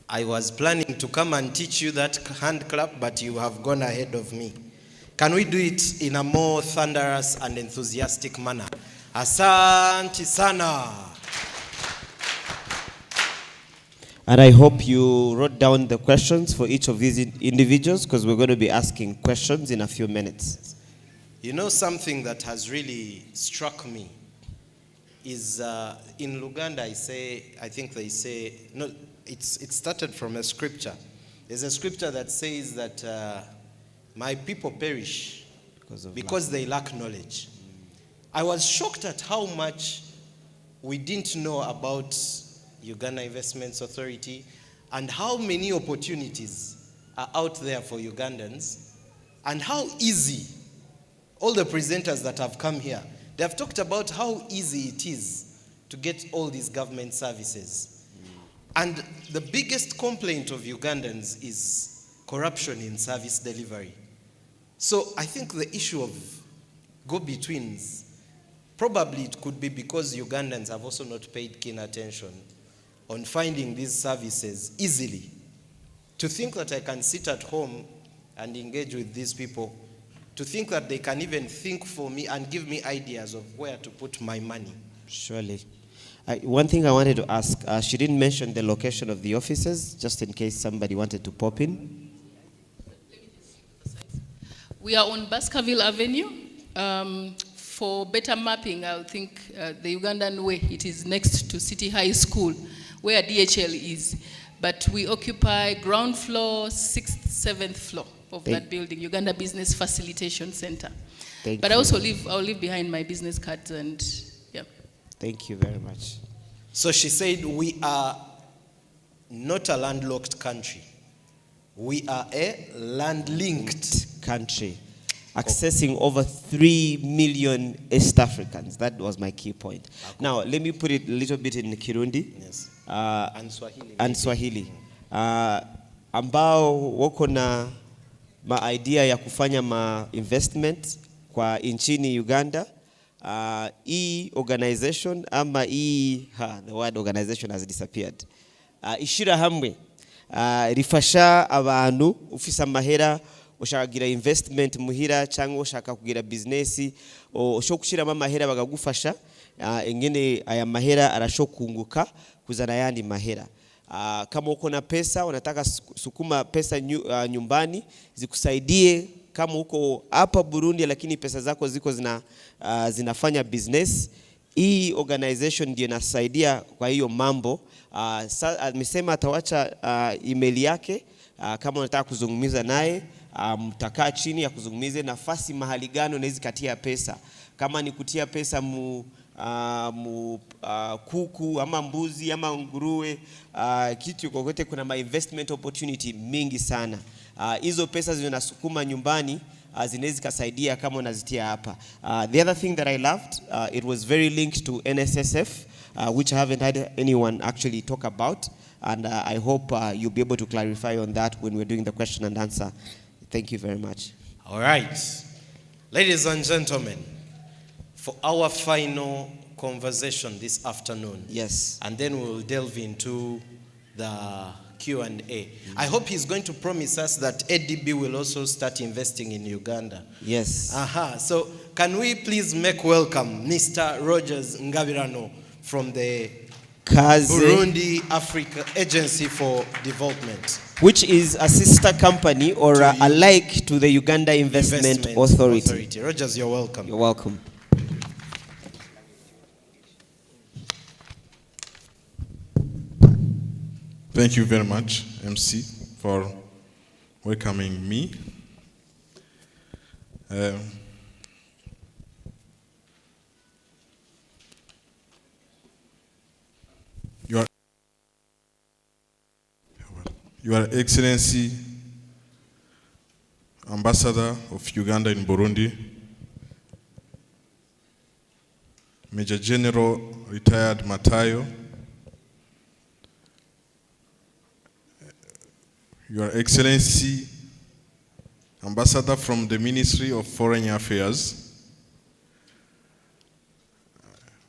I was planning to come and teach you that hand clap, but you have gone ahead of me. Can we do it in a more thunderous and enthusiastic manner? Asante sana. And I hope you wrote down the questions for each of these individuals, because we're going to be asking questions in a few minutes. You know, something that has really struck me is in Uganda, I think they say, no, it started from a scripture. There's a scripture that says that my people perish because they lack knowledge. I was shocked at how much we didn't know about Uganda Investments Authority and how many opportunities are out there for Ugandans and how easy all the presenters that have come here, they have talked about how easy it is to get all these government services. And the biggest complaint of Ugandans is corruption in service delivery. So I think the issue of go-betweens, probably it could be because Ugandans have also not paid keen attention on finding these services easily. To think that I can sit at home and engage with these people, to think that they can even think for me and give me ideas of where to put my money. Surely. One thing I wanted to ask, she didn't mention the location of the offices, just in case somebody wanted to pop in. We are on Baskerville Avenue. For better mapping, I think the Ugandan way, it is next to City High School, where DHL is. But we occupy ground floor, 6th, 7th floor of that building, Uganda Business Facilitation Center. But I also I'll leave behind my business cards and, yeah. Thank you very much. So she said, we are not a landlocked country. We are a land-linked country, accessing over 3 million East Africans. That was my key point. Now, let me put it a little bit in Kirundi. Yes. And Swahili. Ambao wako na idea ya kufanya investment kwa nchini Uganda. Organization ama the word organization has disappeared. Ishira hamwe rifasha abantu ufisa mahera ushaka kugira investment muhira cyangwa ushaka kugira business ushaka kushiramo amahera bagagufasha ingene aya mahera arashokunguka kuzana yandi mahera. Kama uko na pesa unataka sukuma pesa nyumbani zikusaidie, kama uko hapa Burundi lakini pesa zako ziko zinafanya business, hii organization ndio inasaidia kwa hiyo mambo. Amesema atawacha email yake, kama unataka kuzungumza naye mtakaa chini ya kuzungumze nafasi mahali gani unaweza katia pesa, kama ni kutia pesa kuku ama mbuzi ama nguruwe, kitu kokote, kuna investment opportunity mingi sana. Hizo pesa zinasukuma nyumbani zinaweza kusaidia kama unazitia hapa. The other thing that I loved, it was very linked to NSSF, which I haven't had anyone actually talk about, and I hope you'll be able to clarify on that when we're doing the question and answer. Thank you very much. All right. Ladies and gentlemen, for our final conversation this afternoon. Yes. And then we'll delve into the Q&A. I hope he's going to promise us that ADB will also start investing in Uganda. Yes. So can we please make welcome Mr. Rogers Ngabirano from the Burundi Africa Agency for Development, which is a sister company or alike to the Uganda Investment Authority. Rogers, you're welcome. You're welcome. Thank you very much, MC, for welcoming me. Your Excellency, Ambassador of Uganda in Burundi, Major General Retired Matayo, Your Excellency, Ambassador from the Ministry of Foreign Affairs,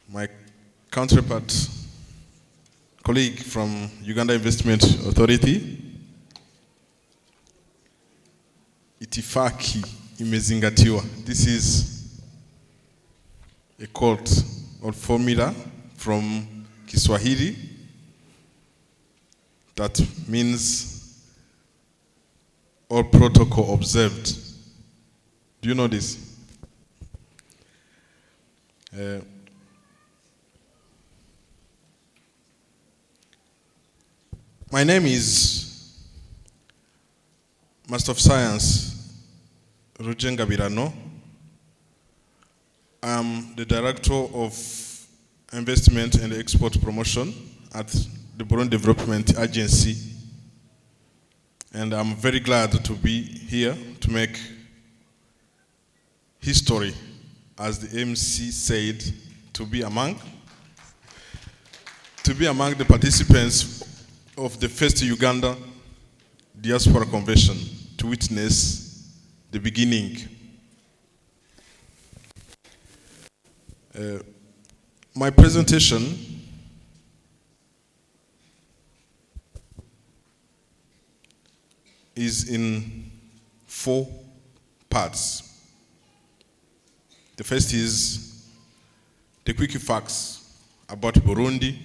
my counterpart, colleague from Uganda Investment Authority, itifaki imezingatiwa. This is a quote or formula from Kiswahili that means all protocol observed. Do you know this? My name is Master of Science Rujenga Birano. I'm the Director of Investment and Export Promotion at the Burundi Development Agency. And I'm very glad to be here to make history, as the MC said, to be among the participants of the first Uganda Diaspora Convention, to witness the beginning. My presentation is in 4 parts. The first is the quick facts about Burundi.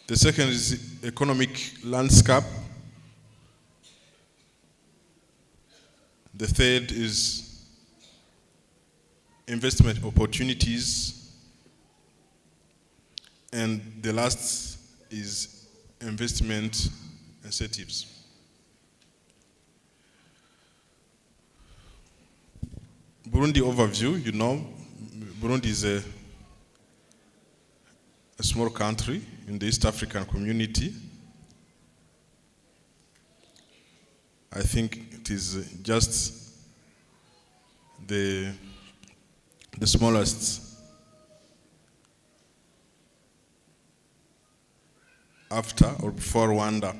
The second is economic landscape. The third is investment opportunities. And the last is investment incentives. Burundi overview, you know, Burundi is a small country in the East African community. I think it is just the smallest after or before Rwanda.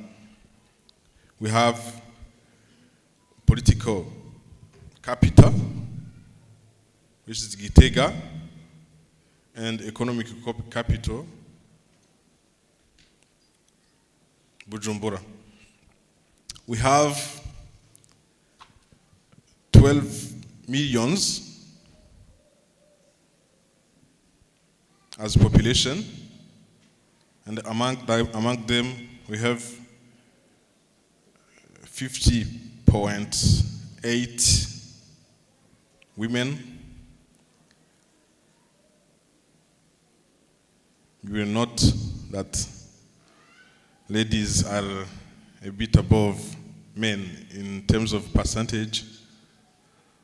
We have political capital, which is Gitega, and economic capital, Bujumbura. We have 12 millions as population, and among them we have 50.8 women. You will note that ladies are a bit above men in terms of percentage.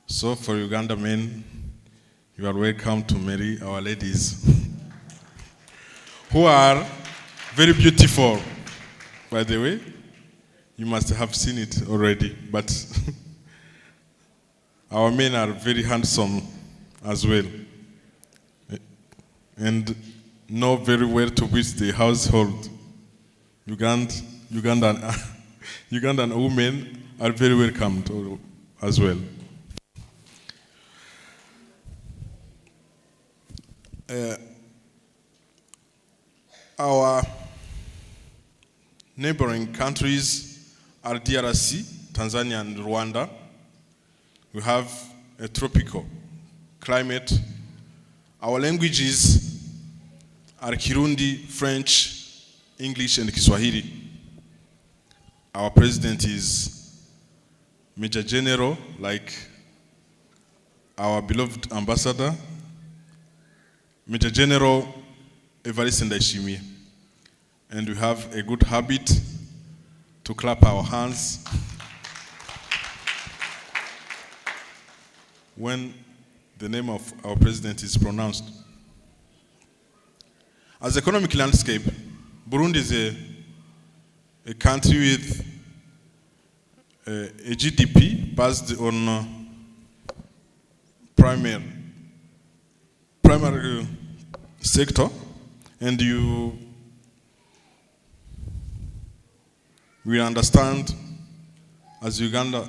So for Uganda men, you are welcome to marry our ladies who are very beautiful, by the way. You must have seen it already, but our men are very handsome as well, and know very well to which the household. Ugandan women are very welcome as well. Our neighboring countries are DRC, Tanzania, and Rwanda. We have a tropical climate. Our languages are Kirundi, French, English, and Kiswahili. Our president is Major General, like our beloved ambassador, Major General Evariste Ndayishimiye. And we have a good habit to clap our hands when the name of our president is pronounced. As economic landscape, Burundi is a country with a GDP based on primary sector, and we understand as Uganda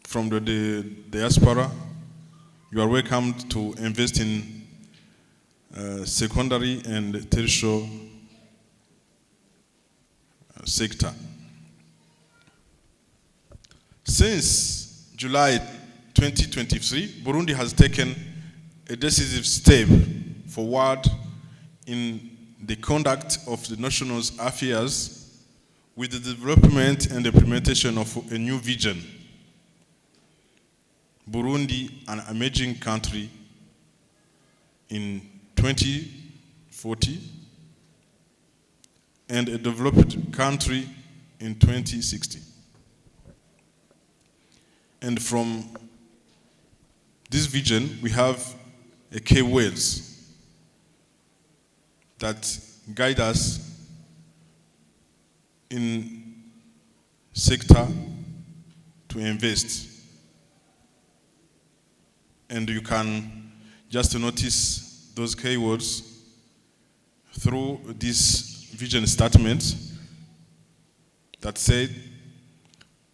from the diaspora, you are welcome to invest in secondary and tertiary sector. Since July 2023, Burundi has taken a decisive step forward in the conduct of the national affairs with the development and implementation of a new vision. Burundi, an emerging country in 2040 and a developed country in 2060. And from this vision, we have a key words that guide us in sector to invest. And you can just notice those keywords through this vision statement that said,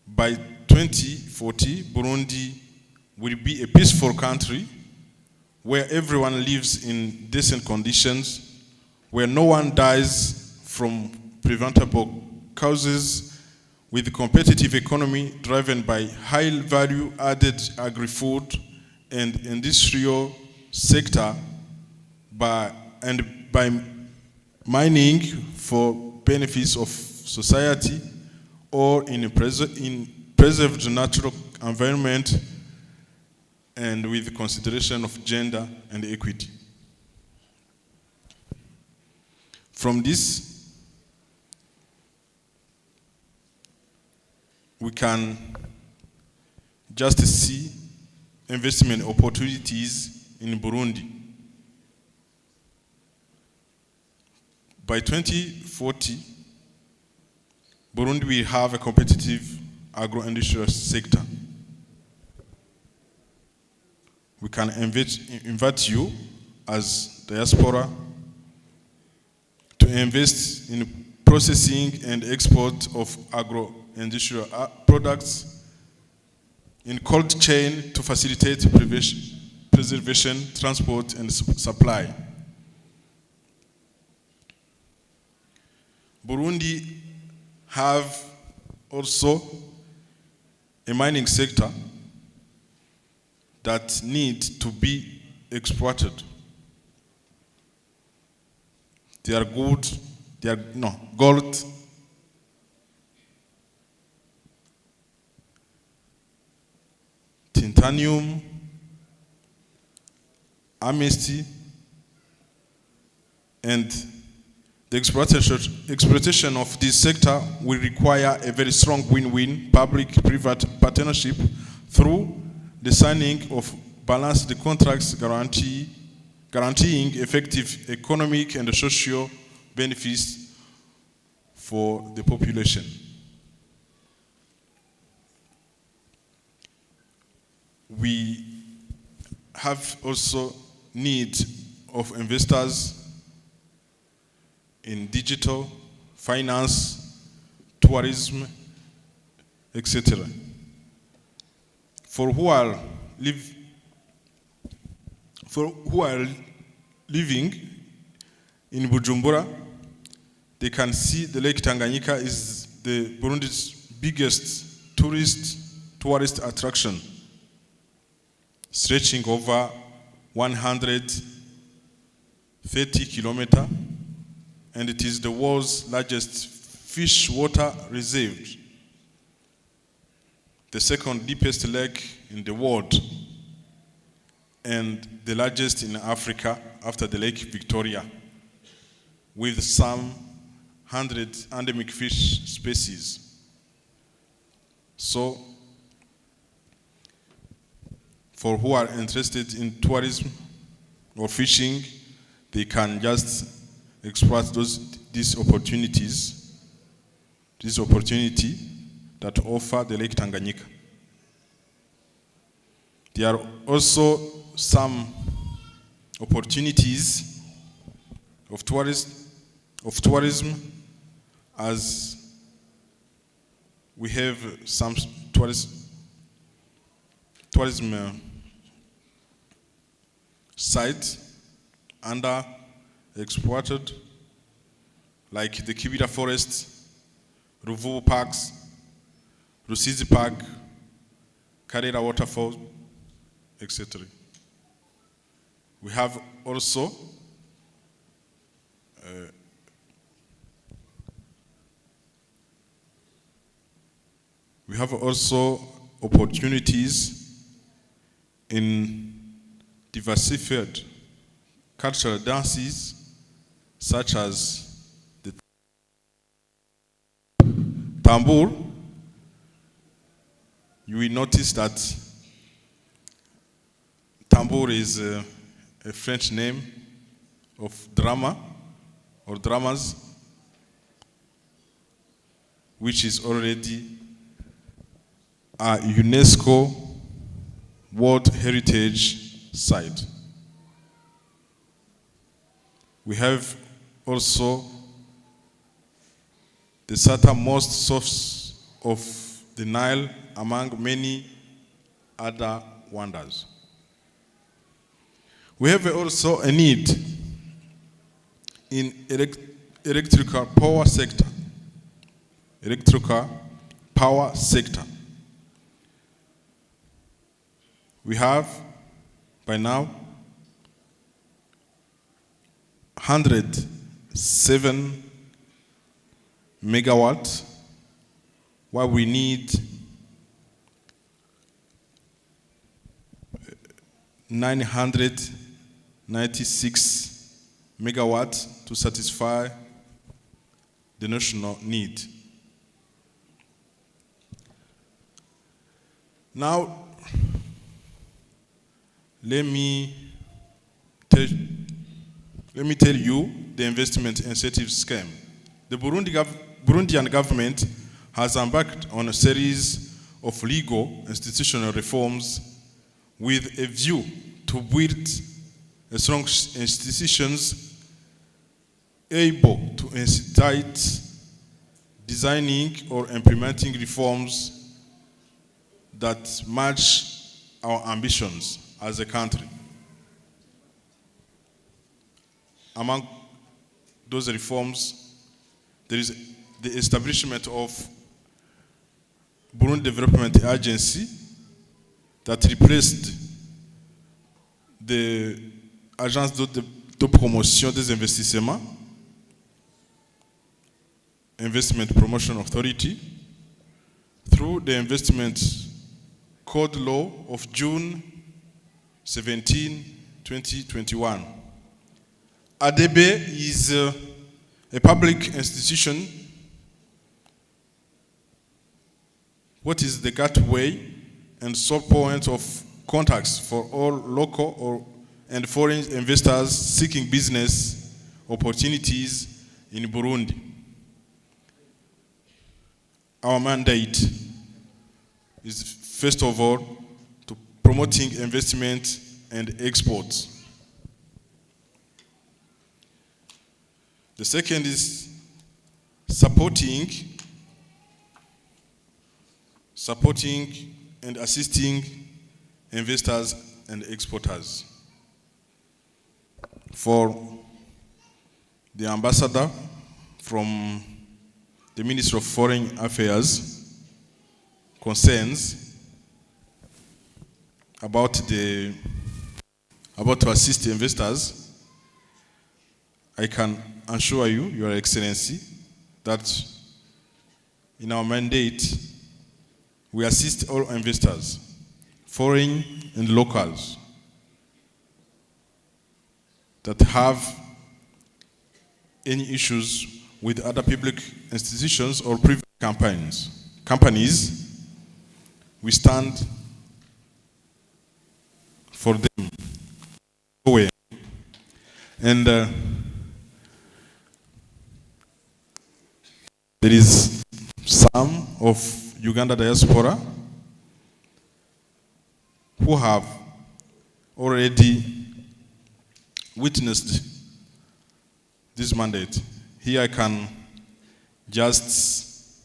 by 2040, Burundi will be a peaceful country where everyone lives in decent conditions, where no one dies from preventable causes, with a competitive economy driven by high value added agri-food and industrial sector by mining for benefits of society or in preserved natural environment and with consideration of gender and equity. From this, we can just see investment opportunities in Burundi. By 2040, Burundi will have a competitive agro-industrial sector. We can invite you as diaspora to invest in processing and export of agro-industrial products, in cold chain to facilitate preservation, transport, and supply. Burundi have also a mining sector that need to be exploited. They are gold, titanium, amnesty, and the exploitation of this sector will require a very strong win-win public-private partnership through the signing of balanced contracts guaranteeing effective economic and social benefits for the population. We have also need of investors in digital, finance, tourism, etc. For who are living in Bujumbura, they can see the Lake Tanganyika is the Burundi's biggest tourist attraction, stretching over 130 kilometers, and it is the world's largest fish water reserve, the second deepest lake in the world, and the largest in Africa after the Lake Victoria, with some 100 endemic fish species. So, for who are interested in tourism or fishing, they can just exploit these opportunities, this opportunity that offer the Lake Tanganyika. There are also some opportunities of tourism, as we have some tourism sites under exploited, like the Kibira Forest, Ruvubu Parks, Rusizi Park, Karera Waterfall, etc. We have also opportunities in diversified cultural dances such as the tambour. You will notice that tambour is a French name of drama or dramas, which is already a UNESCO World Heritage Site. We have also the southernmost source of the Nile among many other wonders. We have also a need in electrical power sector. Electrical power sector. We have by now 107 megawatts, while we need 996 megawatts to satisfy the national need. Now, let me tell you the investment incentive scheme. The Burundian government has embarked on a series of legal institutional reforms with a view to build a strong institutions able to incite designing or implementing reforms that match our ambitions as a country. Among those reforms, there is the establishment of Burundi Development Agency that replaced the Agence de Promotion des Investissements, Investment Promotion Authority, through the Investment Code Law of June 17, 2021. ADB is a public institution. What is the gateway and sole point of contacts for all local and foreign investors seeking business opportunities in Burundi. Our mandate is, first of all, to promoting investment and exports. The second is supporting and assisting investors and exporters. For the ambassador from the Ministry of Foreign Affairs concerns about to assist investors, I can assure you, Your Excellency, that in our mandate, we assist all investors, foreign and locals, that have any issues with other public institutions or private companies. We stand for them. And there is some of Uganda diaspora who have already witnessed this mandate. Here I can just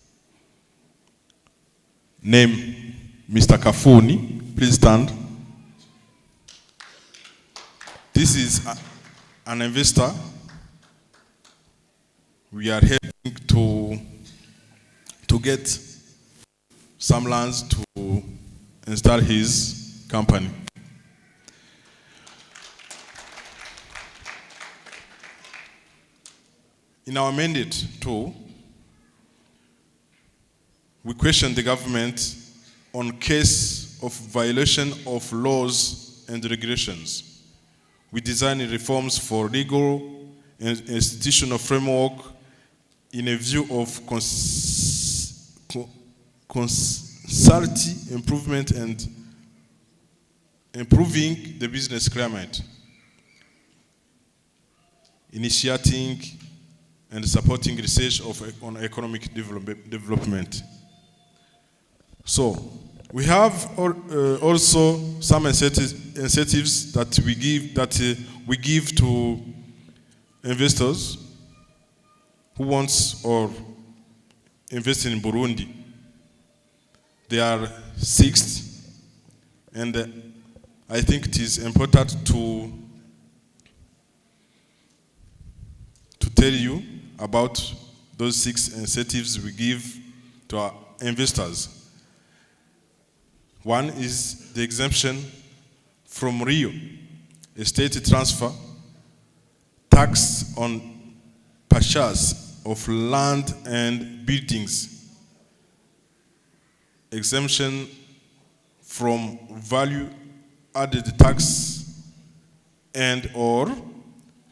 name Mr. Kafuni. Please stand. This is an investor. We are helping to get some lands to install his company. In our mandate too, we question the government on case of violation of laws and regulations. We design reforms for legal and institutional framework in a view of consultative improvement and improving the business climate, initiating and supporting research on economic development. So, we have also some incentives that we give to investors who wants or invest in Burundi. They are 6, and I think it is important to tell you about those 6 incentives we give to our investors. One is the exemption from Rio estate transfer, tax on purchase of land and buildings, exemption from value added tax and or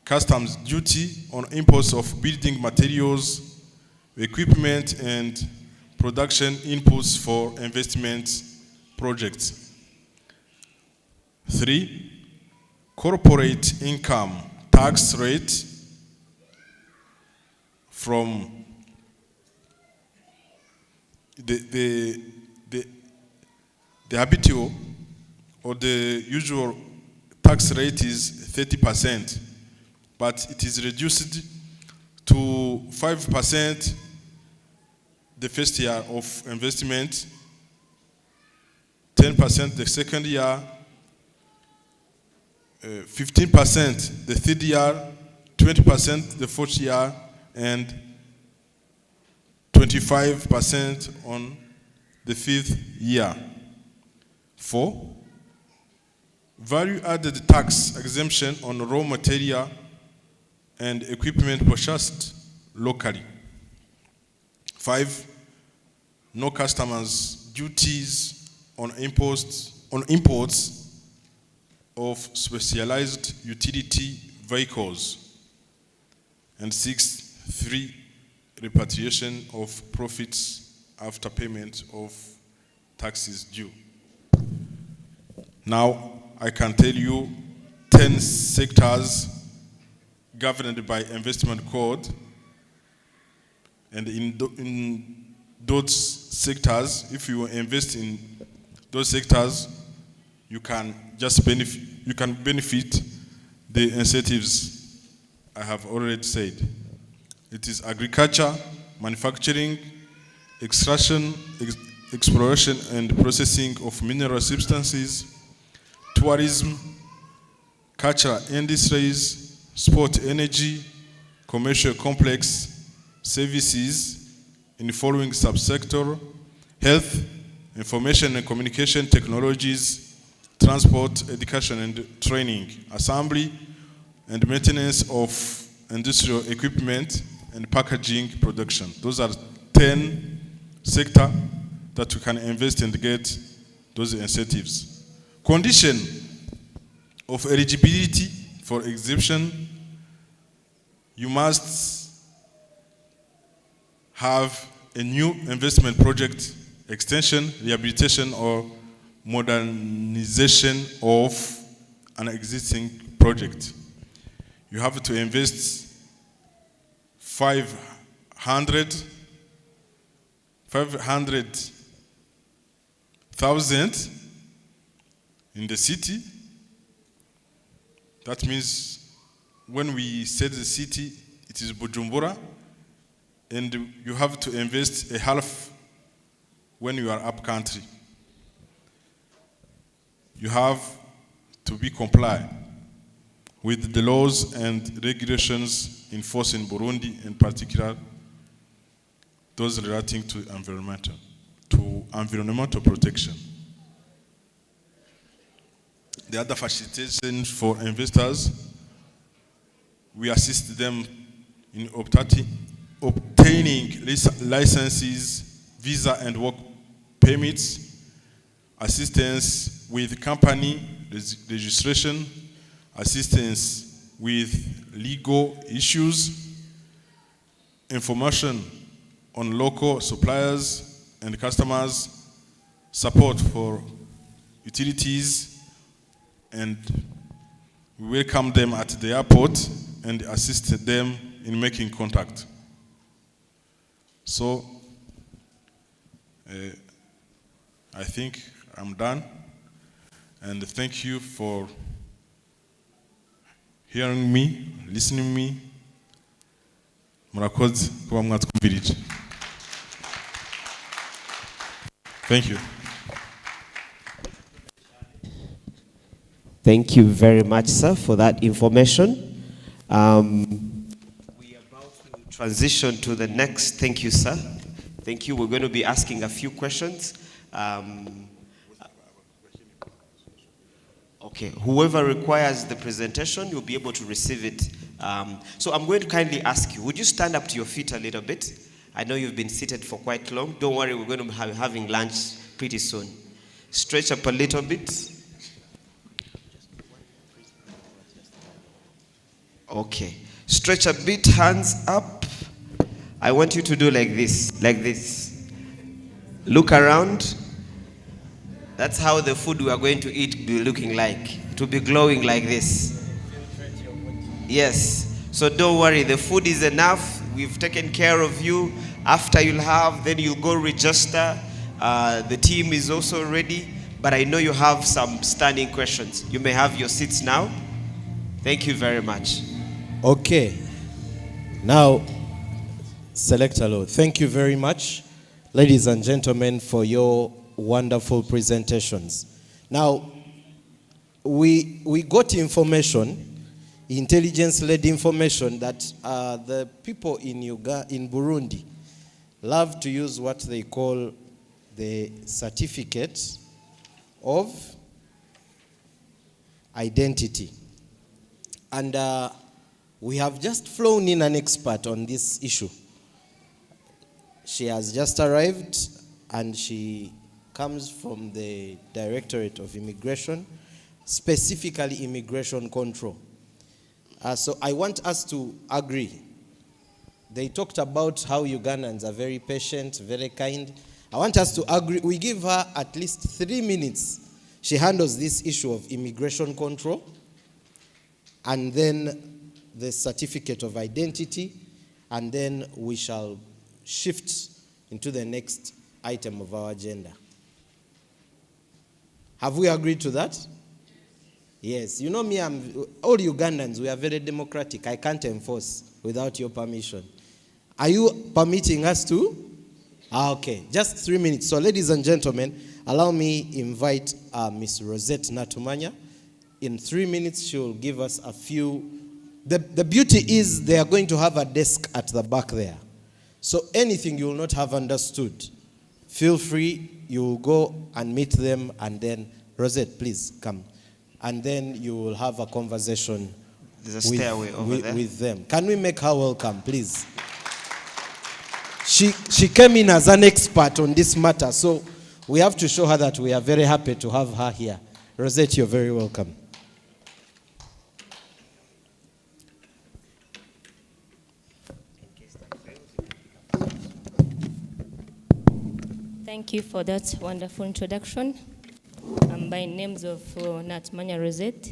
customs duty on imports of building materials, equipment and production inputs for investment projects. 3, corporate income tax rate from the habitual or the usual tax rate is 30%, but it is reduced to 5% the first year of investment, 10% the second year, 15% the third year, 20% the fourth year, and 25% on the fifth year. 4, value-added tax exemption on raw material and equipment purchased locally. 5, no customs duties on imports of specialized utility vehicles. And 6, free repatriation of profits after payment of taxes due. Now, I can tell you 10 sectors governed by investment code, and in those sectors, if you invest in those sectors, you can just benefit the incentives I have already said. It is agriculture, manufacturing, extraction, exploration and processing of mineral substances, tourism, cultural industries, sport, energy, commercial complex services in the following subsector: health, information and communication technologies, transport, education and training, assembly and maintenance of industrial equipment and packaging production. Those are 10 sectors that you can invest and get those incentives. Condition of eligibility for exemption: you must have a new investment project, extension, rehabilitation, or modernization of an existing project. You have to invest 500,000 in the city. That means when we said the city, it is Bujumbura, and you have to invest a half when you are up country. You have to be compliant. with the laws and regulations in force in Burundi, in particular, those relating to environmental protection. The other facilitation for investors, we assist them in obtaining licenses, visa and work permits, assistance with company registration, assistance with legal issues, information on local suppliers and customers, support for utilities, and we welcome them at the airport and assist them in making contact. So, I think I'm done, and thank you for hearing me, listening to me. Murakoze kuba mwatwumvirije. Thank you. Thank you very much, sir, for that information. We are about to transition to the next. Thank you, sir. Thank you. We're going to be asking a few questions. Okay, whoever requires the presentation, you'll be able to receive it. So I'm going to kindly ask you, would you stand up to your feet a little bit? I know you've been seated for quite long. Don't worry, we're going to be having lunch pretty soon. Stretch up a little bit. Okay, stretch a bit, hands up. I want you to do like this, like this. Look around. That's how the food we are going to eat will be looking like. It will be glowing like this. Yes, so don't worry, the food is enough. We've taken care of you. After you'll have, then you'll go register. The team is also ready, but I know you have some standing questions. You may have your seats now. Thank you very much. Okay. Now, Selector Law, thank you very much, ladies and gentlemen, for your wonderful presentations. Now, we got information, intelligence-led information, that the people in Burundi love to use what they call the certificate of identity. And we have just flown in an expert on this issue. She has just arrived, and she comes from the Directorate of Immigration, specifically immigration control. So I want us to agree. They talked about how Ugandans are very patient, very kind. I want us to agree. We give her at least 3 minutes. She handles this issue of immigration control, and then the certificate of identity, and then we shall shift into the next item of our agenda. Have we agreed to that? Yes. You know me, all Ugandans, we are very democratic. I can't enforce without your permission. Are you permitting us to? Okay, just 3 minutes. So ladies and gentlemen, allow me invite Ms. Rosette Natumanya. In 3 minutes, she will give us a few. The beauty is they are going to have a desk at the back there. So anything you will not have understood, feel free, you will go and meet them, and then, Rosette, please come. And then you will have a conversation with them. Can we make her welcome, please? She came in as an expert on this matter, so we have to show her that we are very happy to have her here. Rosette, you're very welcome. Thank you for that wonderful introduction. By names of Natumanya Rosette.